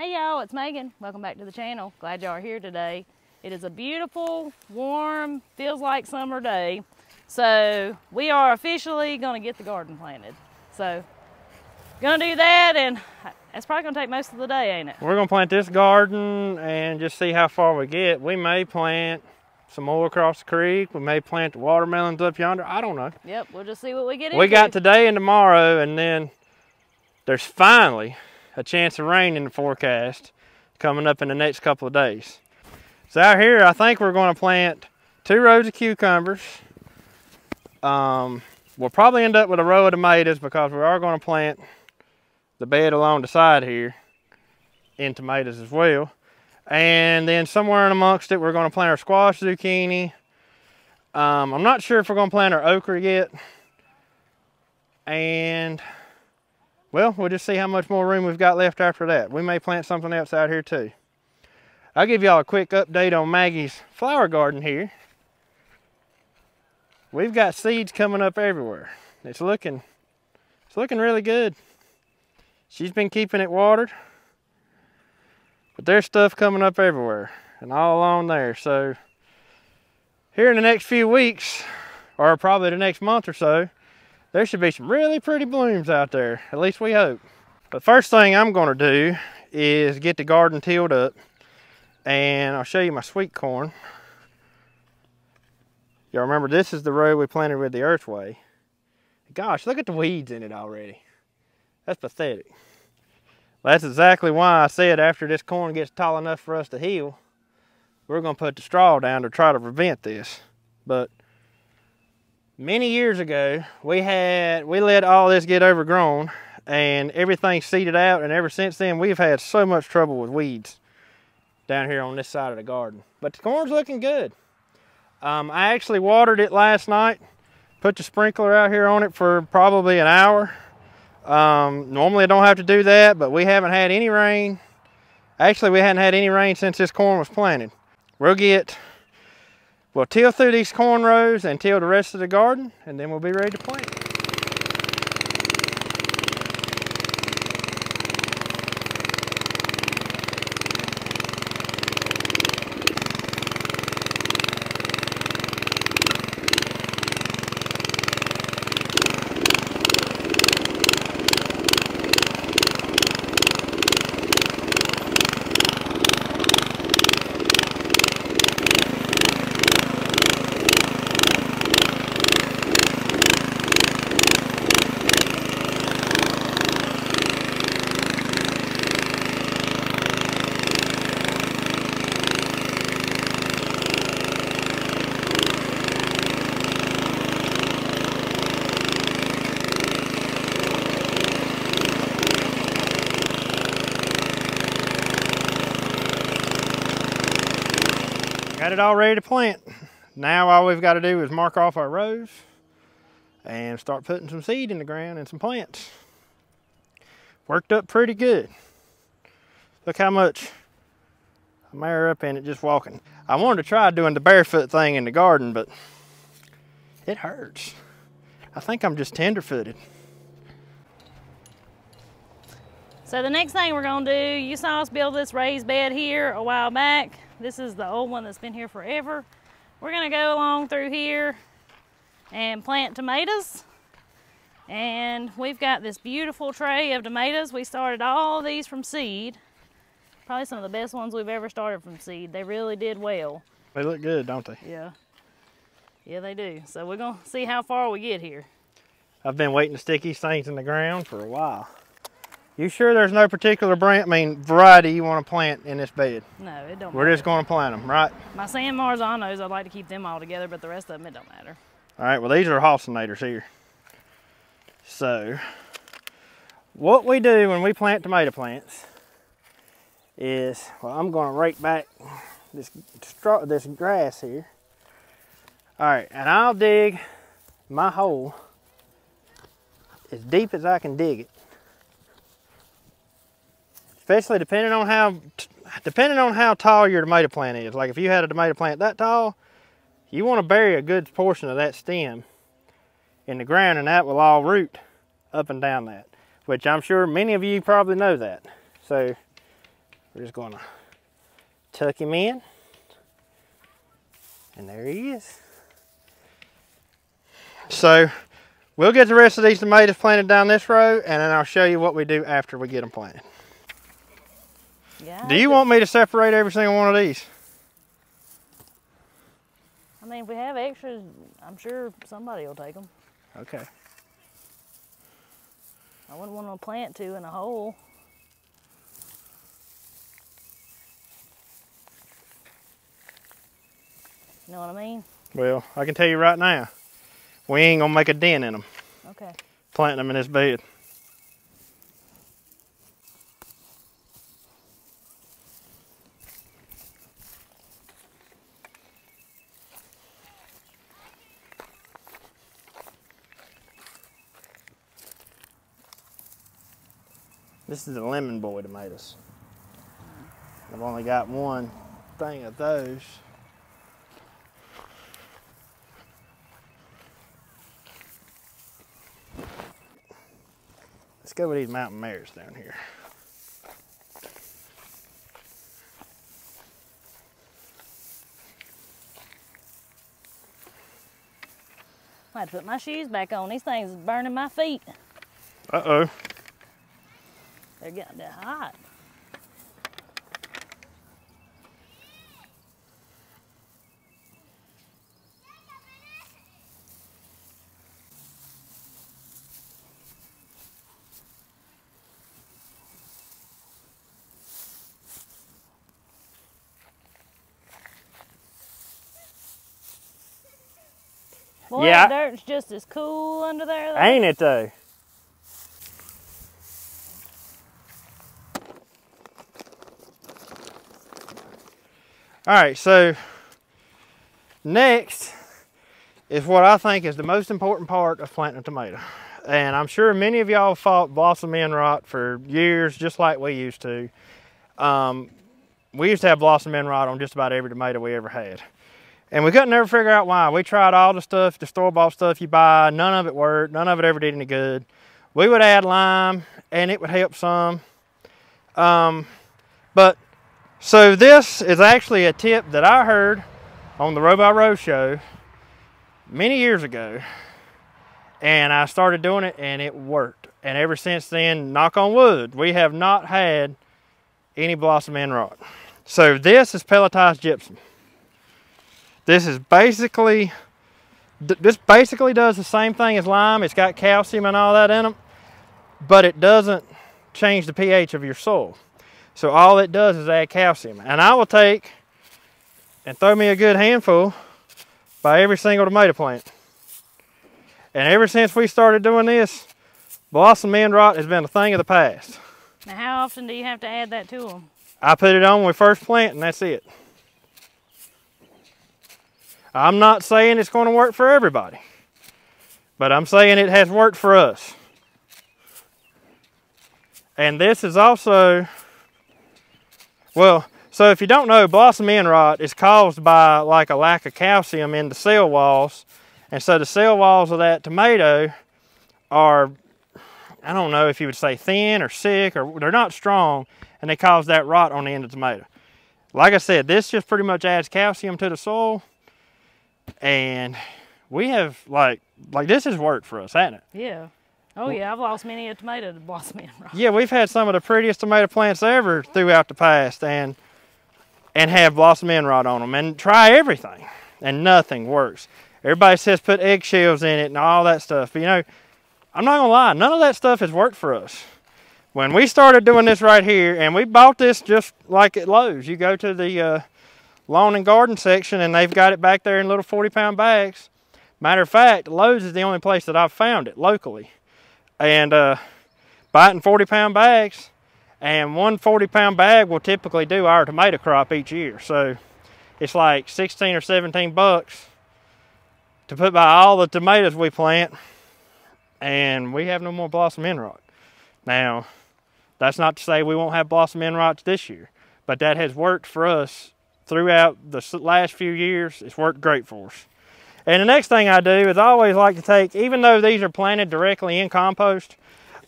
Hey y'all, it's Megan. Welcome back to the channel. Glad y'all are here today. It is a beautiful, warm, feels like summer day. So we are officially gonna get the garden planted. So gonna do that, and it's probably gonna take most of the day, ain't it? We're gonna plant this garden and just see how far we get. We may plant some more across the creek. We may plant the watermelons up yonder. I don't know. Yep, we'll just see what we get into. We got today and tomorrow, and then there's finally a chance of rain in the forecast coming up in the next couple of days. So out here, I think we're going to plant 2 rows of cucumbers. We'll probably end up with a row of tomatoes because we are going to plant the bed along the side here in tomatoes as well. And then somewhere in amongst it, we're going to plant our squash, zucchini. I'm not sure if we're going to plant our okra yet. And well, we'll just see how much more room we've got left after that. We may plant something else out here too. I'll give y'all a quick update on Maggie's flower garden here. We've got seeds coming up everywhere. It's looking really good. She's been keeping it watered, but there's stuff coming up everywhere and all along there. So here in the next few weeks, or probably the next month or so, there should be some really pretty blooms out there, at least we hope. The first thing I'm gonna do is get the garden tilled up, and I'll show you my sweet corn. Y'all remember, this is the row we planted with the earthway. Gosh, look at the weeds in it already. That's pathetic. That's exactly why I said after this corn gets tall enough for us to heal, we're gonna put the straw down to try to prevent this. But many years ago, we let all this get overgrown and everything seeded out, and ever since then we've had so much trouble with weeds down here on this side of the garden. But the corn's looking good. I actually watered it last night, put the sprinkler out here on it for probably an hour. Normally I don't have to do that, but we haven't had any rain. Actually, we hadn't had any rain since this corn was planted. We'll till through these corn rows and till the rest of the garden, and then we'll be ready to plant. Got it all ready to plant. Now all we've got to do is mark off our rows and start putting some seed in the ground and some plants. Worked up pretty good. Look how much I'm up in it just walking. I wanted to try doing the barefoot thing in the garden, but it hurts. I think I'm just tenderfooted. So the next thing we're gonna do, you saw us build this raised bed here a while back. This is the old one that's been here forever. We're gonna go along through here and plant tomatoes. And we've got this beautiful tray of tomatoes. We started all these from seed. Probably some of the best ones we've ever started from seed. They really did well. They look good, don't they? Yeah. Yeah, they do. So we're gonna see how far we get here. I've been waiting to stick these things in the ground for a while. You sure there's no particular variety you want to plant in this bed? No, it don't matter. We're just going to plant them, right? My sand Marzanos, I'd like to keep them all together, but the rest of them, it don't matter. All right, well, these are Hossinators here. So, what we do when we plant tomato plants is, well, I'm going to rake back this grass here. All right, and I'll dig my hole as deep as I can dig it. Especially depending on how tall your tomato plant is. Like if you had a tomato plant that tall, you want to bury a good portion of that stem in the ground, and that will all root up and down that, which I'm sure many of you probably know that. So We're just gonna tuck him in. And there he is. So we'll get the rest of these tomatoes planted down this row, and then I'll show you what we do after we get them planted. Yeah. Do you want me to separate every single one of these? I mean, if we have extras, I'm sure somebody will take them. Okay. I wouldn't want to plant two in a hole. You know what I mean? Well, I can tell you right now, we ain't gonna make a dent in them. Okay. Planting them in this bed. This is the lemon boy tomatoes. I've only got one thing of those. Let's go with these mountain Merrits down here. I had to put my shoes back on. These things is burning my feet. Uh-oh. They're getting that hot. Boy, Yeah. that dirt's just as cool under there, though. Ain't it though? All right, so next is what I think is the most important part of planting a tomato. And I'm sure many of y'all fought blossom end rot for years, just like we used to. We used to have blossom end rot on just about every tomato we ever had. And we couldn't ever figure out why. We tried all the stuff, the store-bought stuff you buy, none of it worked, none of it ever did any good. We would add lime and it would help some. So this is actually a tip that I heard on the Row by Row show many years ago. And I started doing it and it worked. And ever since then, knock on wood, we have not had any blossom end rot. So this is pelletized gypsum. This basically does the same thing as lime. It's got calcium and all that in them, but it doesn't change the pH of your soil. So all it does is add calcium. And I will take and throw me a good handful by every single tomato plant. And ever since we started doing this, blossom end rot has been a thing of the past. Now, how often do you have to add that to them? I put it on when we first plant and that's it. I'm not saying it's going to work for everybody, but I'm saying it has worked for us. And this is also, well, so if you don't know, blossom end rot is caused by like a lack of calcium in the cell walls. And so the cell walls of that tomato are, I don't know if you would say thin or sick, or they're not strong, and they cause that rot on the end of the tomato. Like I said, this just pretty much adds calcium to the soil. And we have, like this has worked for us, hasn't it? Yeah. Oh, yeah, I've lost many a tomato to blossom end rot. Yeah, we've had some of the prettiest tomato plants ever throughout the past and have blossom end rot on them. And try everything, and nothing works. Everybody says put eggshells in it and all that stuff. But, you know, I'm not going to lie, none of that stuff has worked for us. When we started doing this right here, and we bought this just like at Lowe's. You go to the lawn and garden section and they've got it back there in little 40-pound bags. Matter of fact, Lowe's is the only place that I've found it locally. And buy it in 40-pound bags, and one 40-pound bag will typically do our tomato crop each year. So it's like 16 or 17 bucks to put by all the tomatoes we plant, and we have no more blossom end rot. Now, that's not to say we won't have blossom end rots this year, but that has worked for us throughout the last few years. It's worked great for us. And the next thing I do is I always like to take, even though these are planted directly in compost,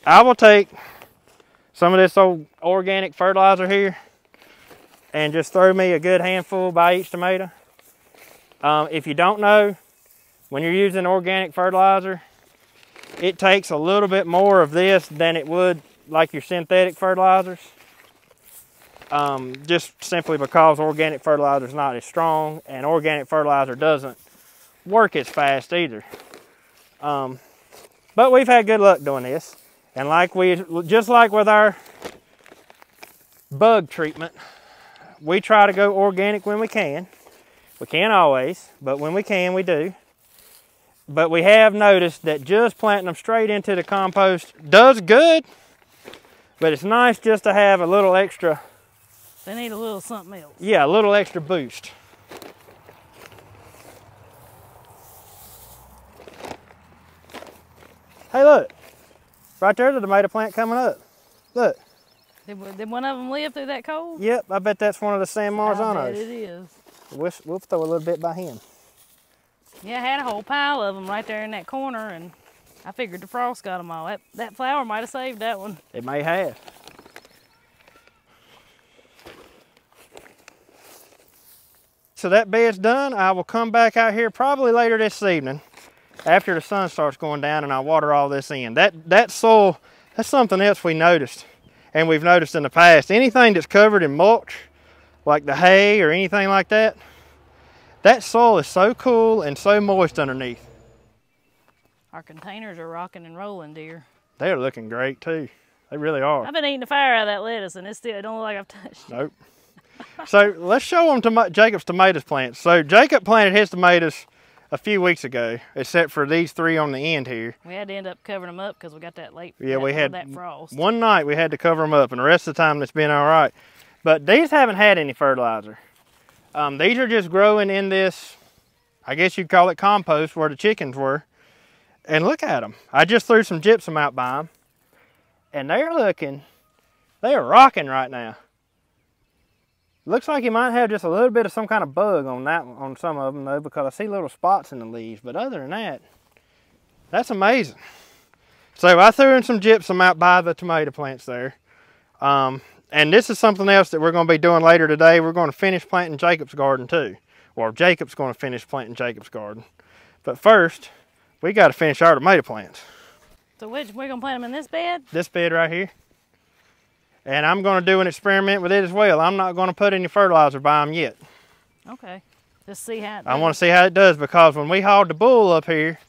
I will take some of this old organic fertilizer here and just throw me a good handful by each tomato. If you don't know, when you're using organic fertilizer, it takes a little bit more of this than it would like your synthetic fertilizers. Just simply because organic fertilizer is not as strong, and organic fertilizer doesn't work as fast either. But we've had good luck doing this, and just like with our bug treatment, we try to go organic when we can. We can't always, but when we can, we do. But we have noticed that just planting them straight into the compost does good, but it's nice just to have a little extra. They need a little something else. Yeah, a little extra boost. Hey, look. Right there's a tomato plant coming up. Look. Did one of them live through that cold? Yep, I bet that's one of the San Marzanos. I bet it is. We'll throw a little bit by him. Yeah, I had a whole pile of them right there in that corner, and I figured the frost got them all. That flower might have saved that one. It may have. So that bed's done. I will come back out here probably later this evening after the sun starts going down, and I'll water all this in. That soil, that's something else we noticed, and we've noticed in the past. Anything that's covered in mulch, like the hay or anything like that, that soil is so cool and so moist underneath. Our containers are rocking and rolling, dear. They're looking great too. They really are. I've been eating the fire out of that lettuce, and it don't look like I've touched it. Nope. So let's show them Jacob's tomatoes plants. So Jacob planted his tomatoes a few weeks ago, except for these 3 on the end here. We had to end up covering them up because we got that late. Yeah, we had that frost. One night we had to cover them up, and the rest of the time it's been all right. But these haven't had any fertilizer. These are just growing in this, I guess you'd call it compost, where the chickens were. And look at them. I just threw some gypsum out by them, and they are rocking right now. Looks like you might have just a little bit of some kind of bug on some of them though, because I see little spots in the leaves. But other than that, that's amazing. So I threw in some gypsum out by the tomato plants there. And this is something else that we're going to be doing later today. We're going to finish planting Jacob's garden too. Or Jacob's going to finish planting Jacob's garden. But first, we got to finish our tomato plants. So we're going to plant them in this bed? This bed right here. And I'm going to do an experiment with it as well. I'm not going to put any fertilizer by them yet. Okay. Just see how it does. I want to see how it does, because when we hauled the bull up here,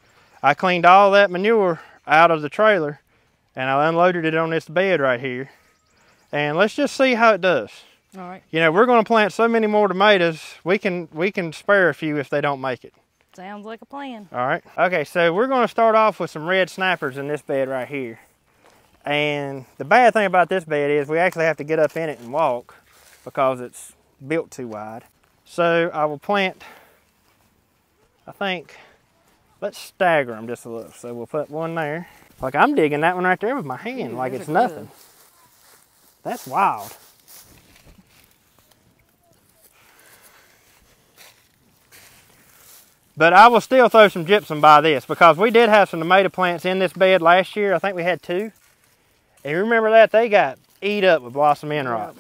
I cleaned all that manure out of the trailer and I unloaded it on this bed right here. And let's just see how it does. All right. You know, we're going to plant so many more tomatoes, we can spare a few if they don't make it. Sounds like a plan. All right. Okay, so we're going to start off with some red snappers in this bed right here. And the bad thing about this bed is we actually have to get up in it and walk because it's built too wide. So I will plant, I think, let's stagger them just a little. So we'll put one there. Like I'm digging that one right there with my hand, like it's nothing. That's wild. But I will still throw some gypsum by this, because we did have some tomato plants in this bed last year. I think we had 2. And you remember that? They got eat up with blossom end rot.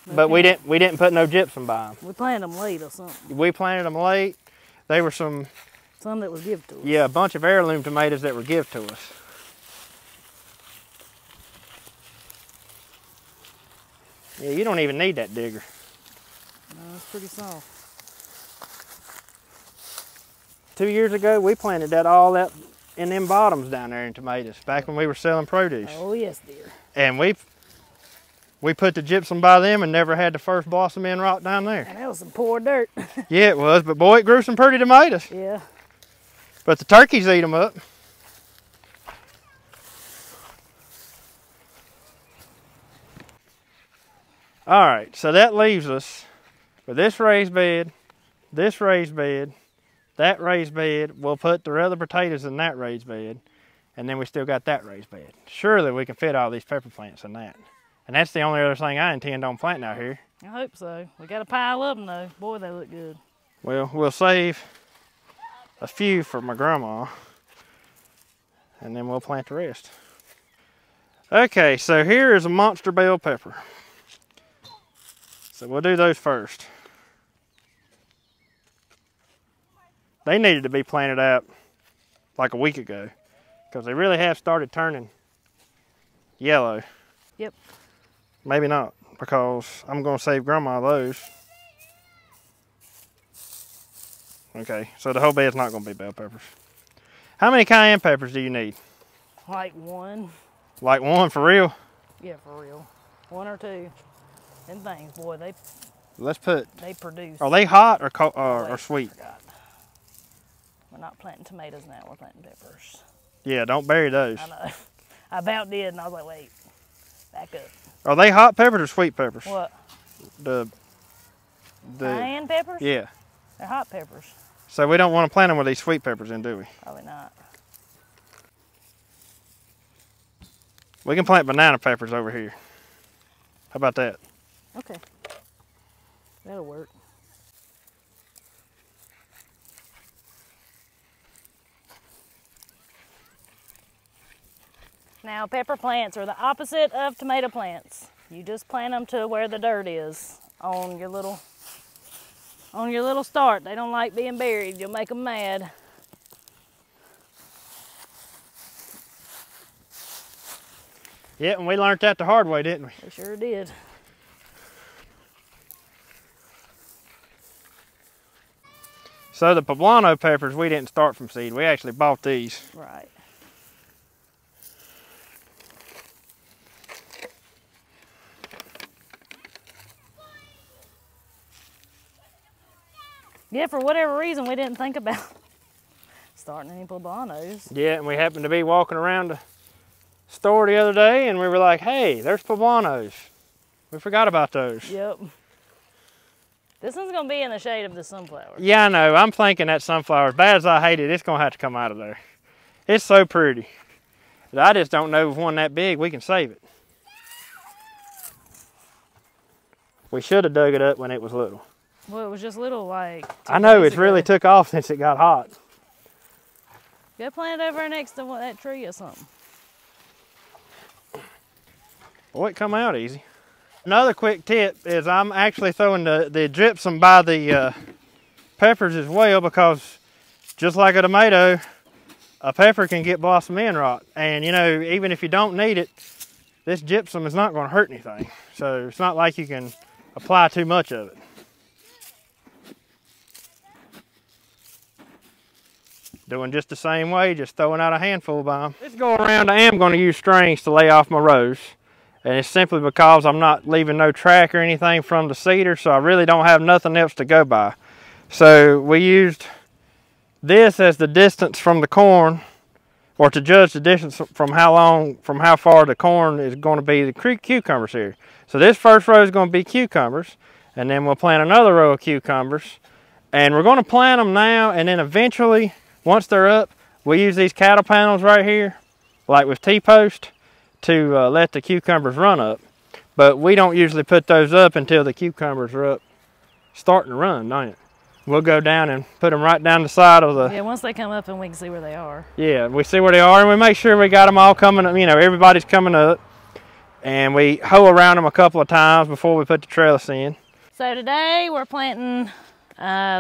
But we didn't put no gypsum by them. We planted them late or something. We planted them late. They were some that was given to us. Yeah, a bunch of heirloom tomatoes that were given to us. Yeah, you don't even need that digger. No, it's pretty soft. 2 years ago, we planted all that in them bottoms down there in tomatoes, back when we were selling produce. Oh yes, dear. And we put the gypsum by them and never had the first blossom end rot down there. And that was some poor dirt. Yeah, it was, but boy, it grew some pretty tomatoes. Yeah. But the turkeys eat them up. All right, so that leaves us with this raised bed, that raised bed. We'll put the other potatoes in that raised bed, and then we still got that raised bed. Surely we can fit all these pepper plants in that. And that's the only other thing I intend on planting out here. I hope so. We got a pile of them though. Boy, they look good. Well, we'll save a few for my grandma, and then we'll plant the rest. Okay, so here is a monster bell pepper. So we'll do those first. They needed to be planted out like a week ago because they really have started turning yellow. Yep. Maybe not, because I'm going to save Grandma those. Okay, so the whole bed's not going to be bell peppers. How many cayenne peppers do you need? Like one. Like one, for real? Yeah, for real. One or two. Them things, boy, they produce. Are they hot or sweet? We're not planting tomatoes now, we're planting peppers. Yeah, don't bury those. I know. I about did, and I was like, wait, back up. Are they hot peppers or sweet peppers? What? The cayenne peppers? Yeah. They're hot peppers. So we don't want to plant them with these sweet peppers in, do we? Probably not. We can plant banana peppers over here. How about that? Okay. That'll work. Now, pepper plants are the opposite of tomato plants. You just plant them to where the dirt is on your little start. They don't like being buried. You'll make them mad. Yeah, and we learned that the hard way, didn't we? We sure did. So the Poblano peppers, we didn't start from seed. We actually bought these. Right. Yeah, for whatever reason, we didn't think about starting any Poblanos. Yeah, and we happened to be walking around the store the other day, and we were like, hey, there's Poblanos. We forgot about those. Yep. This one's going to be in the shade of the sunflower. Yeah, I know. I'm thinking that sunflower, as bad as I hate it, it's going to have to come out of there. It's so pretty. But I just don't know if one that big, we can save it. We should have dug it up when it was little. Well, it was just little, like, I know, it's really took off since it got hot. Go plant it over next to that tree or something. Boy, it come out easy. Another quick tip is I'm actually throwing the gypsum by the peppers as well, because just like a tomato, a pepper can get blossom end rot. And you know, even if you don't need it, this gypsum is not going to hurt anything. So it's not like you can apply too much of it. Doing just the same way, just throwing out a handful by them. This go around, I am going to use strings to lay off my rows. And it's simply because I'm not leaving no track or anything from the cedar, so I really don't have nothing else to go by. So we used this as the distance from the corn, or to judge the distance from how far the corn is going to be the cucumbers here. So this first row is going to be cucumbers, and then we'll plant another row of cucumbers. And we're going to plant them now, and then eventually, once they're up, we use these cattle panels right here, like with T-post, to let the cucumbers run up. But we don't usually put those up until the cucumbers are up, starting to run, don't it? We'll go down and put them right down the side of the... Yeah, once they come up and we can see where they are. Yeah, we see where they are, and we make sure we got them all coming up, you know, everybody's coming up. And we hoe around them a couple of times before we put the trellis in. So today we're planting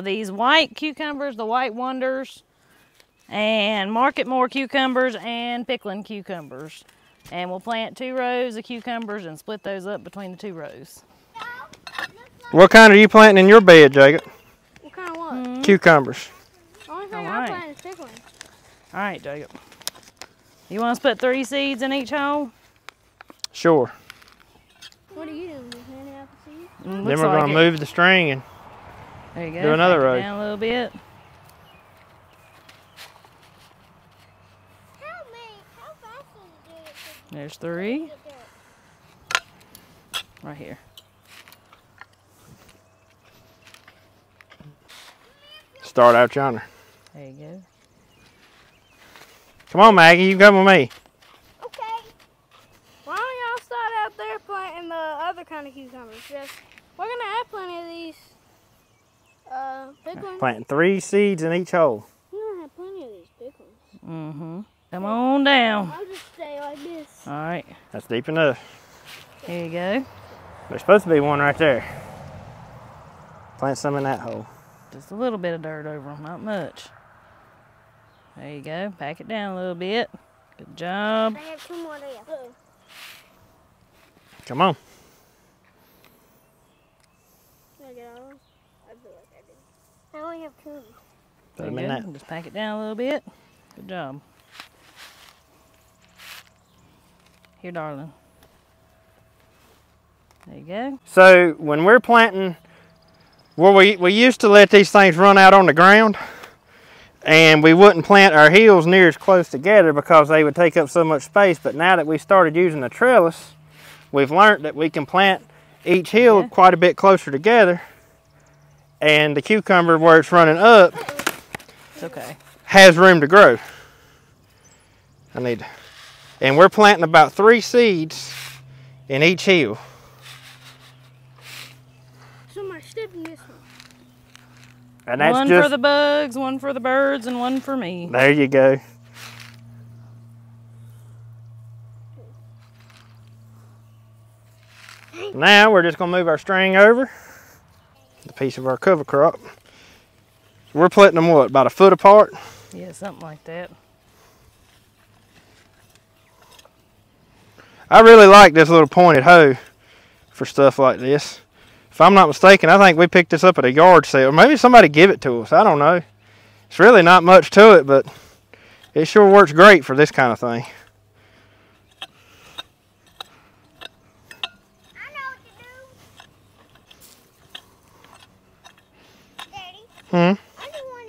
these white cucumbers, the white wonders, and Marketmore cucumbers and Pickling cucumbers. And we'll plant 2 rows of cucumbers and split those up between the 2 rows. What kind are you planting in your bed, Jacob? What kind of what? Cucumbers. The only thing I'm planting is pickling. All right, Jacob. You want us to put 3 seeds in each hole? Sure. What are you doing? Just handing out the seeds? Then we're going to move the string and there you go. Do another row. Down a little bit. There's 3. Right here. Start out yonder. There you go. Come on, Maggie, you come with me. Okay. Why don't y'all start out there planting the other kind of cucumbers? Just, we're going to have plenty of these picklings. Planting 3 seeds in each hole. We're going to have plenty of these picklings. Mm-hmm. Come on down. I'll just stay like this. All right. That's deep enough. Here you go. There's supposed to be one right there. Plant some in that hole. Just a little bit of dirt over them, not much. There you go. Pack it down a little bit. Good job. I have 2 more left. Come on. Did I get all of them? I feel like I did. I only have 2. Put them in that. Just pack it down a little bit. Good job. Here, darling. There you go. So when we're planting, well, we used to let these things run out on the ground, and we wouldn't plant our hills near as close together because they would take up so much space. But now that we started using the trellis, we've learned that we can plant each hill quite a bit closer together, and the cucumber where it's running up, it's okay, has room to grow. And we're planting about 3 seeds in each hill. So am I stepping this one? And that's one just for the bugs, one for the birds, and one for me. There you go. Now we're just going to move our string over the piece of our cover crop. We're putting them what, about 1 foot apart? Yeah, something like that. I really like this little pointed hoe for stuff like this. If I'm not mistaken, I think we picked this up at a yard sale. Maybe somebody give it to us. I don't know. It's really not much to it, but it sure works great for this kind of thing. I know what to do. Daddy? I'm the one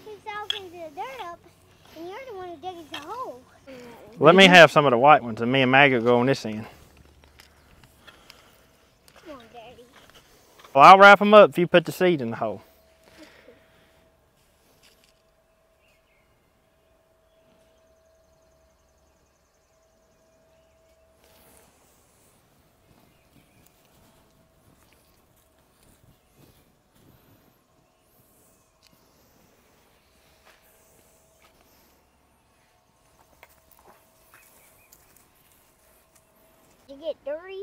who takes off into the dirt up, and you're the one who digs the hole. Let me have some of the white ones, and me and Maggie will go on this end. Come on, Daddy. Well, I'll wrap them up if you put the seed in the hole. Did you get dirty?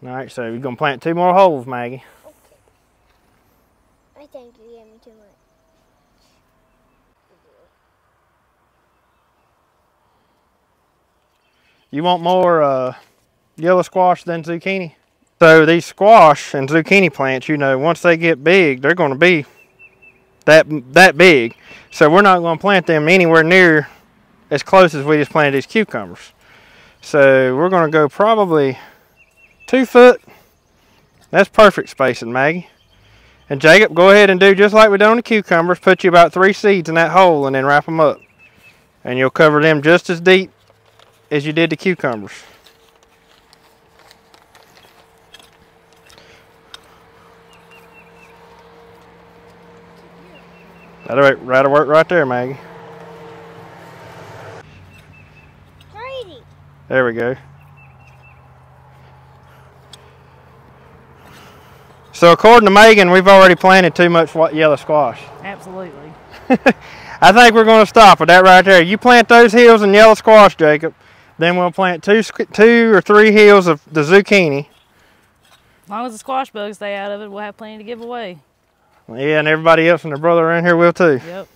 All right, so you're going to plant 2 more holes, Maggie. Okay. I think you gave me too much. You want more yellow squash than zucchini? So these squash and zucchini plants, you know, once they get big, they're going to be that big. So we're not going to plant them anywhere near as close as we just planted these cucumbers. So we're going to go probably 2 foot. That's perfect spacing, Maggie. And Jacob, go ahead and do just like we done on the cucumbers. Put you about 3 seeds in that hole and then wrap them up. And you'll cover them just as deep as you did the cucumbers. That'll work right there, Maggie. Crazy. There we go. So according to Megan, we've already planted too much yellow squash. Absolutely. I think we're going to stop with that right there. You plant those hills in yellow squash, Jacob. Then we'll plant 2 or 3 hills of the zucchini. As long as the squash bugs stay out of it, we'll have plenty to give away. Yeah, and everybody else and their brother around here will too. Yep.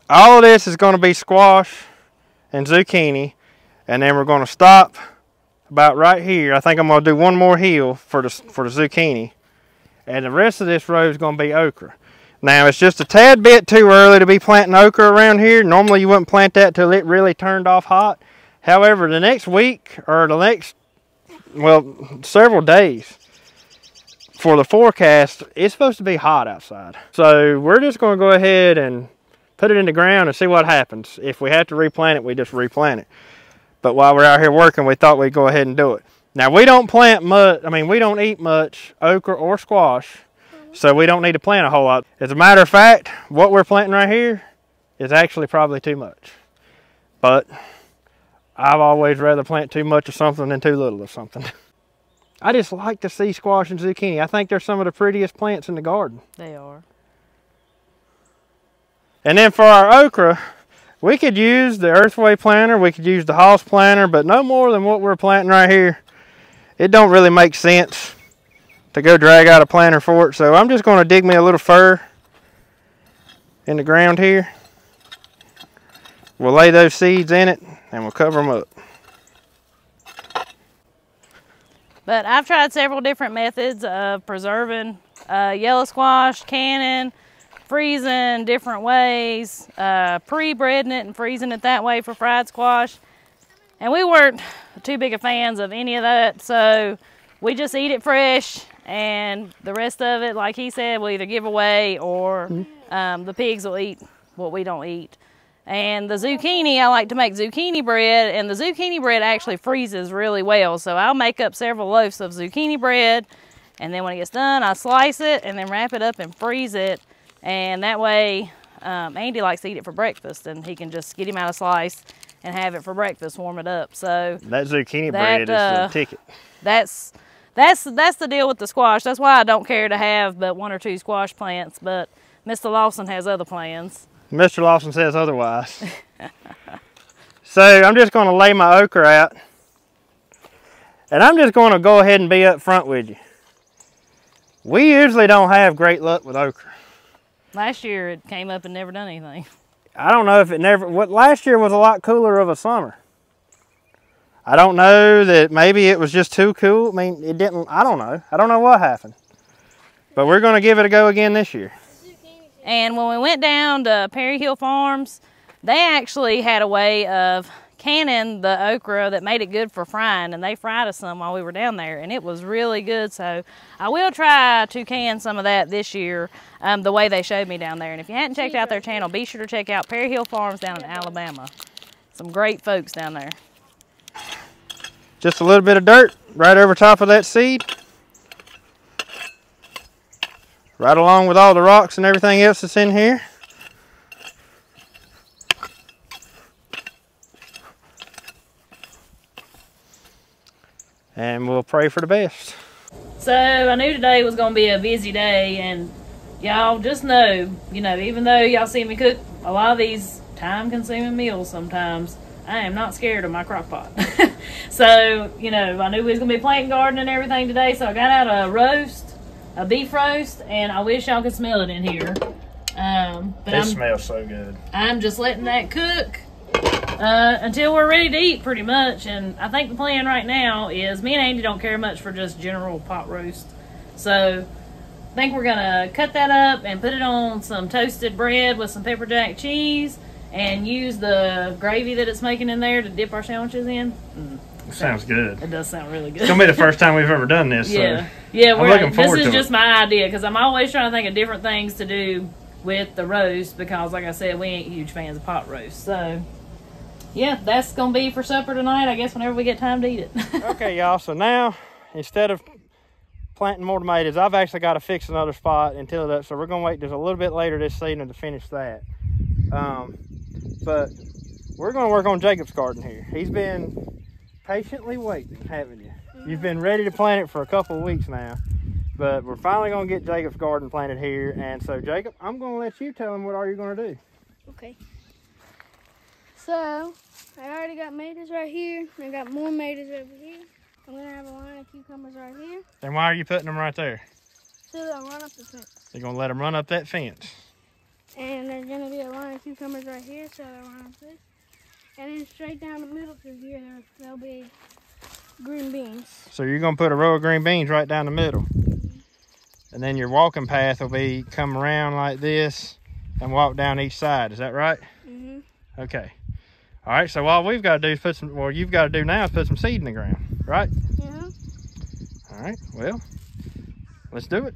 All of this is going to be squash and zucchini. And then we're going to stop about right here. I think I'm going to do 1 more hill for the zucchini. And the rest of this row is going to be okra. Now, it's just a tad bit too early to be planting okra around here. Normally, you wouldn't plant that till it really turned off hot. However, the next week or the next, well, several days for the forecast, it's supposed to be hot outside. So we're just going to go ahead and put it in the ground and see what happens. If we have to replant it, we just replant it. But while we're out here working, we thought we'd go ahead and do it. Now, we don't plant much, we don't eat much okra or squash. So we don't need to plant a whole lot. As a matter of fact, what we're planting right here is actually probably too much. But I've always rather plant too much of something than too little of something. I just like to see squash and zucchini. I think they're some of the prettiest plants in the garden. They are. And then for our okra, we could use the earthway planter, we could use the Hoss planter, but no more than what we're planting right here. It don't really make sense to go drag out a planter for it. So I'm just going to dig me a little furrow in the ground here. We'll lay those seeds in it and we'll cover them up. But I've tried several different methods of preserving yellow squash, canning, freezing different ways, pre-breading it and freezing it that way for fried squash. And we weren't too big of fans of any of that, so we just eat it fresh, and the rest of it, like he said, we'll either give away or the pigs will eat what we don't eat. And the zucchini, I like to make zucchini bread, and the zucchini bread actually freezes really well. So I'll make up several loaves of zucchini bread, and then when it gets done, I slice it and then wrap it up and freeze it. And that way, Andy likes to eat it for breakfast, and he can just get him out a slice and have it for breakfast, warm it up. So that zucchini bread is the ticket. That's the deal with the squash. That's why I don't care to have but 1 or 2 squash plants, but Mr. Lawson has other plans. Mr. Lawson says otherwise. So I'm just going to lay my okra out. And I'm just going to go ahead and be up front with you. We usually don't have great luck with okra. Last year it came up and never done anything. I don't know if it never, last year was a lot cooler of a summer. I don't know that maybe it was just too cool. I mean, it didn't, I don't know. I don't know what happened. But we're going to give it a go again this year. And when we went down to Perry Hill Farms, they actually had a way of canning the okra that made it good for frying, and they fried us some while we were down there, and it was really good. So I will try to can some of that this year, the way they showed me down there. And if you hadn't checked out their channel, be sure to check out Perry Hill Farms down in Alabama. Some great folks down there. Just a little bit of dirt right over top of that seed. Right along with all the rocks and everything else that's in here. And we'll pray for the best. So I knew today was going to be a busy day, and y'all just know, you know, even though y'all see me cook a lot of these time-consuming meals sometimes, I am not scared of my crock pot. So, you know, I knew we was going to be planting garden and everything today, so I got out a roast. A beef roast, and I wish y'all could smell it in here. But it smells so good. I'm just letting that cook until we're ready to eat, pretty much. And I think the plan right now is me and Andy don't care much for just general pot roast. So I think we're gonna cut that up and put it on some toasted bread with some pepper jack cheese, and use the gravy that it's making in there to dip our sandwiches in. Sounds good. It does sound really good. It's gonna be the first time we've ever done this. Yeah, so yeah. I'm looking forward this is to just my idea, because I'm always trying to think of different things to do with the roast, because, like I said, we ain't huge fans of pot roast. So, yeah, that's gonna be for supper tonight, I guess, whenever we get time to eat it. Okay, y'all. So now, instead of planting more tomatoes, I've actually got to fix another spot and till it up. So we're gonna wait just a little bit later this season to finish that. But we're gonna work on Jacob's garden here. He's been patiently waiting, haven't you? You've been ready to plant it for a couple of weeks now, but we're finally going to get Jacob's garden planted here. And so, Jacob, I'm going to let you tell him what are you going to do. Okay. So, I already got tomatoes right here. I got more tomatoes over here. I'm going to have a line of cucumbers right here. And why are you putting them right there? So they'll run up the fence. You're going to let them run up that fence. And there's going to be a line of cucumbers right here, so they'll run up this. And then straight down the middle through here, there'll be green beans. So you're going to put a row of green beans right down the middle. And then your walking path will be come around like this and walk down each side. Is that right? Mm-hmm. Okay. All right, so all we've got to do is put some, well, you've got to do now is put some seed in the ground, right? Yeah. All right, well, let's do it.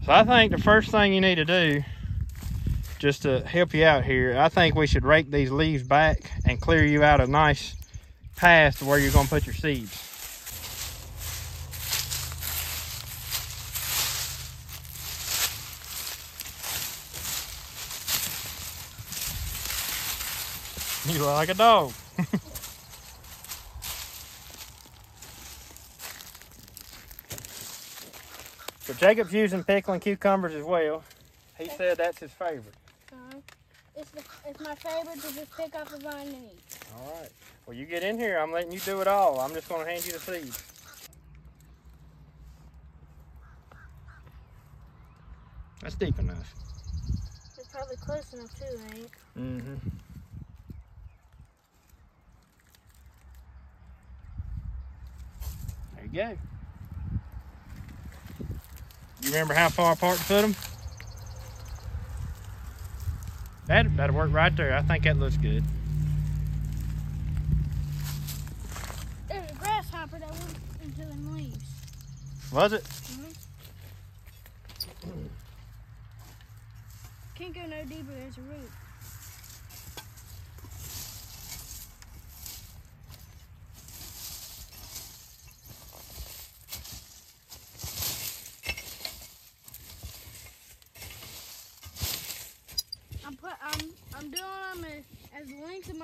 So I think the first thing you need to do, just to help you out here, I think we should rake these leaves back and clear you out a nice path to where you're going to put your seeds. You look like a dog. So Jacob's using pickling cucumbers as well. He said that's his favorite. It's my favorite to just pick off the vine and eat. All right. Well, you get in here. I'm letting you do it all. I'm just going to hand you the seeds. That's deep enough. It's probably close enough too, ain't it? Mm-hmm. There you go. You remember how far apart to put them? That'll work right there. I think that looks good. There's a grasshopper that went into them leaves. Was it? Can't go no deeper, there's a root. I'm doing them as the length of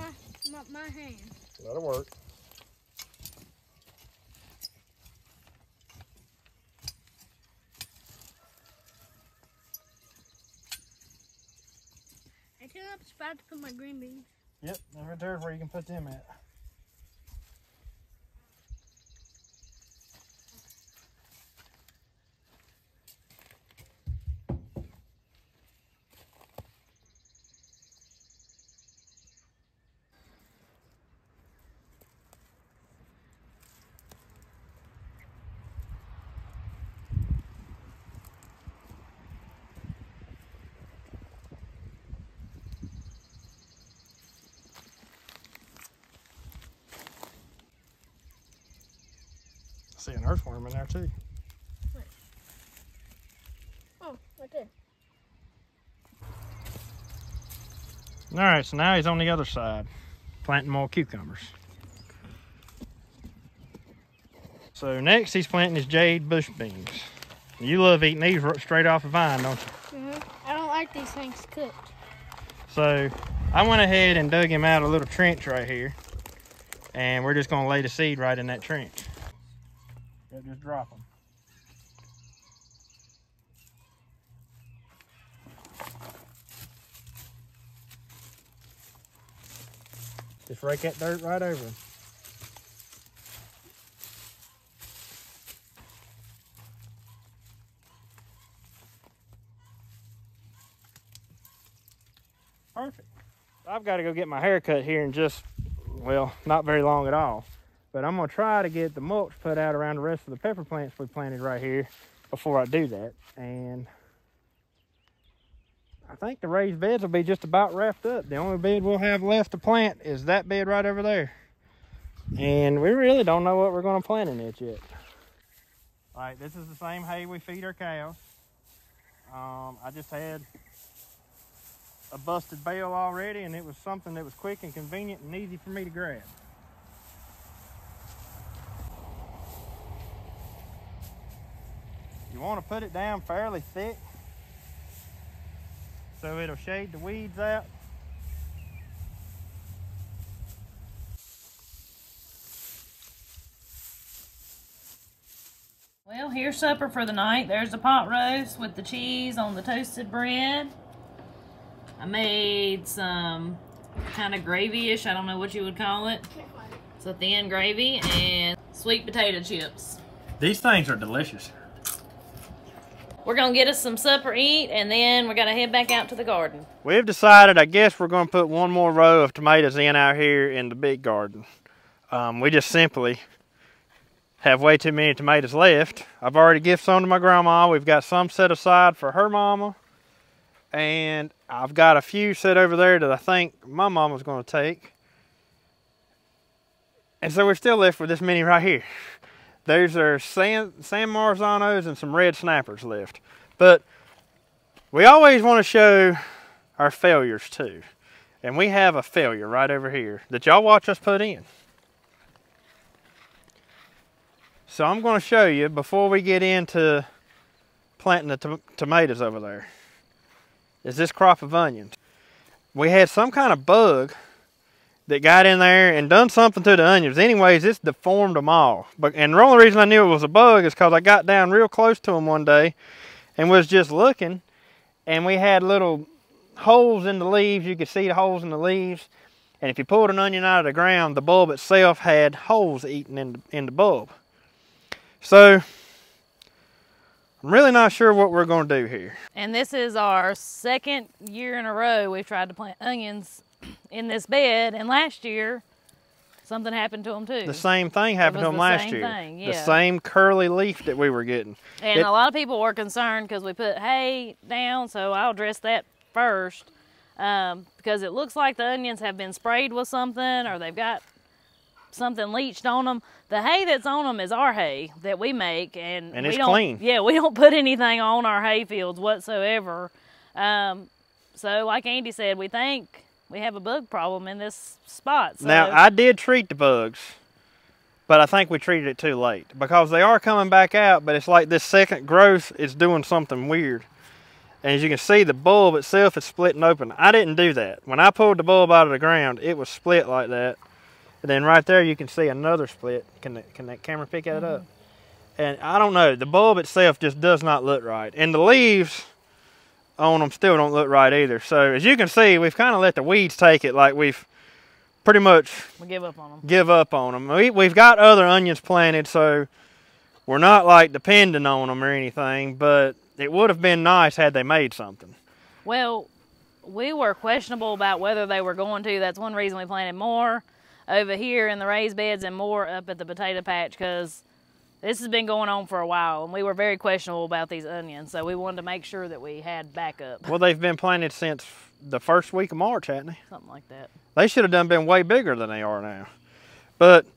my hand. That'll work. I came up the spot to put my green beans. Yep, right there's where you can put them at. I see an earthworm in there too. Where? Oh, right there. All right, so now he's on the other side, planting more cucumbers. So next he's planting his jade bush beans. You love eating these straight off the vine, don't you? I don't like these things cooked. So I went ahead and dug him out a little trench right here, and we're just gonna lay the seed right in that trench. Just drop them. Just rake that dirt right over them. Perfect. I've got to go get my hair cut here in just, well, not very long at all. But I'm going to try to get the mulch put out around the rest of the pepper plants we planted right here before I do that. And I think the raised beds will be just about wrapped up. The only bed we'll have left to plant is that bed right over there. And we really don't know what we're going to plant in it yet. All right, this is the same hay we feed our cows. I just had a busted bale already, and it was something that was quick and convenient and easy for me to grab. You want to put it down fairly thick so it'll shade the weeds out. Well, here's supper for the night. There's the pot roast with the cheese on the toasted bread. I made some kind of gravy-ish, I don't know what you would call it. It's a thin gravy, and sweet potato chips. These things are delicious. We're gonna get us some supper eat, and then we're gonna head back out to the garden. We've decided, I guess we're gonna put one more row of tomatoes in out here in the big garden. We just simply have way too many tomatoes left. I've already gifted some to my grandma. We've got some set aside for her mama. And I've got a few set over there that I think my mama's gonna take. And so we're still left with this many right here. There's our San Marzanos and some red snappers left. But we always want to show our failures too. And we have a failure right over here that y'all watch us put in. So I'm going to show you before we get into planting the tomatoes over there. Is this crop of onions. We had some kind of bug that got in there and done something to the onions. Anyways, it's deformed them all. And the only reason I knew it was a bug is because I got down real close to them one day and was just looking, and we had little holes in the leaves. You could see the holes in the leaves. And if you pulled an onion out of the ground, the bulb itself had holes eaten in the bulb. So I'm really not sure what we're gonna do here. And this is our second year in a row we've tried to plant onions in this bed, and last year something happened to them too. The same thing happened to them last year. Yeah. The same curly leaf that we were getting. And a lot of people were concerned because we put hay down, so I'll address that first. Because it looks like the onions have been sprayed with something, or they've got something leached on them. The hay that's on them is our hay that we make, and it's clean. Yeah, we don't put anything on our hay fields whatsoever. So like Andy said, we think we have a bug problem in this spot. So. Now, I did treat the bugs, but I think we treated it too late because they are coming back out, but it's like this second growth is doing something weird. And as you can see, the bulb itself is splitting open. I didn't do that. When I pulled the bulb out of the ground, it was split like that. And then right there, you can see another split. Can that camera pick that up? And I don't know, the bulb itself just does not look right. And the leaves on them still don't look right either. So as you can see, we've kind of let the weeds take it, like we've pretty much we give up on them. Give up on them. We've got other onions planted, so we're not like depending on them or anything, but it would have been nice had they made something. Well, we were questionable about whether they were going to. That's one reason we planted more over here in the raised beds and more up at the potato patch, because this has been going on for a while, and we were very questionable about these onions, so we wanted to make sure that we had backup. Well, they've been planted since the first week of March, haven't they? Something like that. They should have been way bigger than they are now. But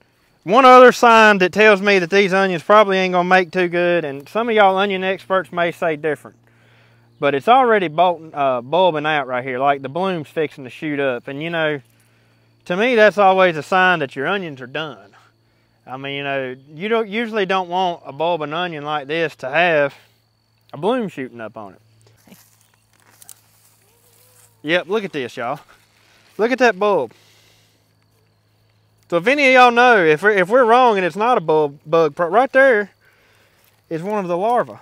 one other sign that tells me that these onions probably ain't gonna make too good, and some of y'all onion experts may say different, but it's already bulbing out right here, like the bloom's fixing to shoot up. And you know, to me, that's always a sign that your onions are done. I mean, you know, you usually don't want a bulbing onion like this to have a bloom shooting up on it. Yep, look at this, y'all. Look at that bulb. So if any of y'all know, if we're wrong and it's not a bug, right there is one of the larvae,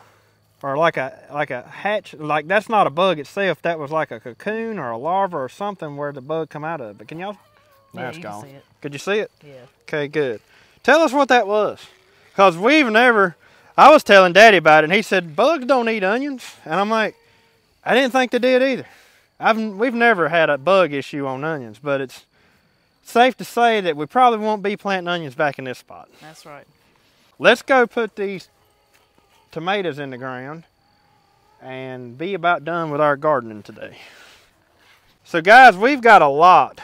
or like a hatch. Like that's not a bug itself. That was like a cocoon or a larva or something where the bug come out of. But can y'all? Yeah, That's you gone. can see it. Could you see it? Yeah. Okay, good. Tell us what that was, cause we've never. I was telling Daddy about it, and he said bugs don't eat onions, and I'm like, I didn't think they did either. We've never had a bug issue on onions, but it's safe to say that we probably won't be planting onions back in this spot. That's right. Let's go put these tomatoes in the ground and be about done with our gardening today. So guys, we've got a lot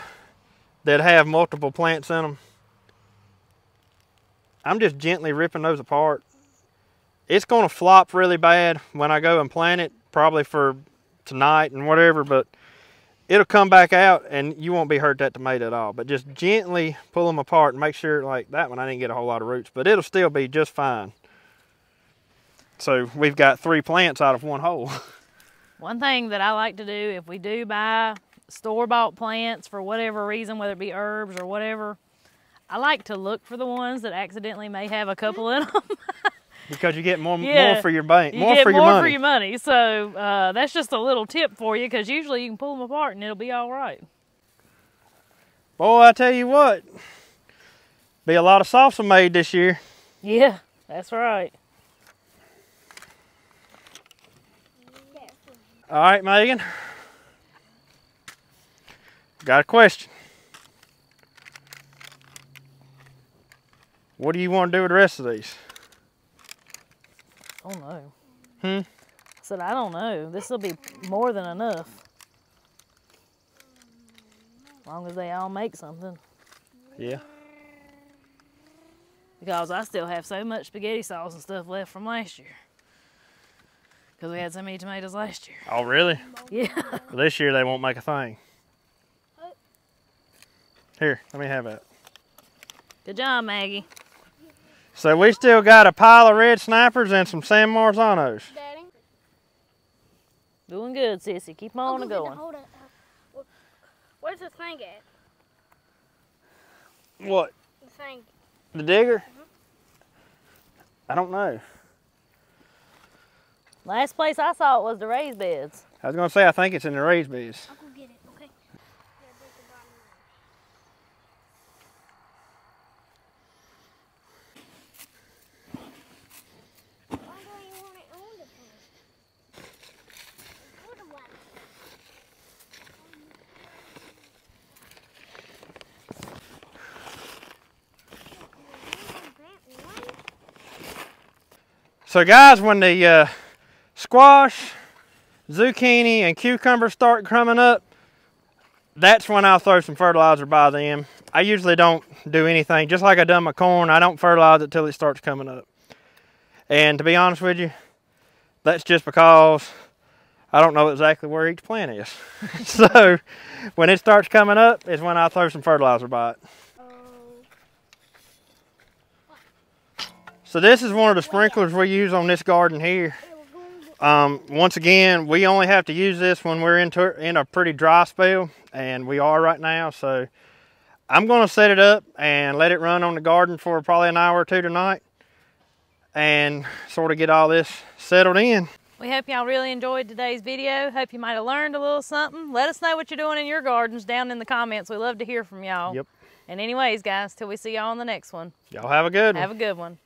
that have multiple plants in them. I'm just gently ripping those apart. It's gonna flop really bad when I go and plant it, probably for tonight and whatever, but it'll come back out and you won't be hurt that tomato at all. But just gently pull them apart and make sure, like that one, I didn't get a whole lot of roots, but it'll still be just fine. So we've got 3 plants out of one hole. One thing that I like to do, if we do buy store-bought plants for whatever reason, whether it be herbs or whatever, I like to look for the ones that accidentally may have a couple in them. Because you get more for your money. more for your money. So that's just a little tip for you, because usually you can pull them apart and it'll be all right. Boy, I tell you what, be a lot of salsa made this year. Yeah, that's right. All right, Megan. Got a question. What do you want to do with the rest of these? I don't know. I said, I don't know. This will be more than enough. As long as they all make something. Yeah. Because I still have so much spaghetti sauce and stuff left from last year. Because we had so many tomatoes last year. Oh, really? Yeah. Well, this year they won't make a thing. Here, let me have it. Good job, Maggie. So we still got a pile of red snipers and some San Marzanos. Daddy? Doing good, sissy. Keep on going. Hold it. Where's the thing at? What? The thing. The digger? I don't know. Last place I saw it was the raised beds. I was going to say, I think it's in the raised beds. I'll go get it, okay? Why don't you want it on the So guys, when the squash, zucchini, and cucumbers start coming up, that's when I'll throw some fertilizer by them. I usually don't do anything. Just like I done my corn, I don't fertilize it till it starts coming up. And to be honest with you, that's just because I don't know exactly where each plant is. So when it starts coming up is when I throw some fertilizer by it. So this is one of the sprinklers we use on this garden here. Once again, we only have to use this when we're in a pretty dry spell, and we are right now. So I'm going to set it up and let it run on the garden for probably an hour or two tonight and sort of get all this settled in. We hope y'all really enjoyed today's video. Hope you might have learned a little something. Let us know what you're doing in your gardens down in the comments. We love to hear from y'all. Yep. And anyways, guys, till we see y'all on the next one. Y'all have a good one. Have a good one.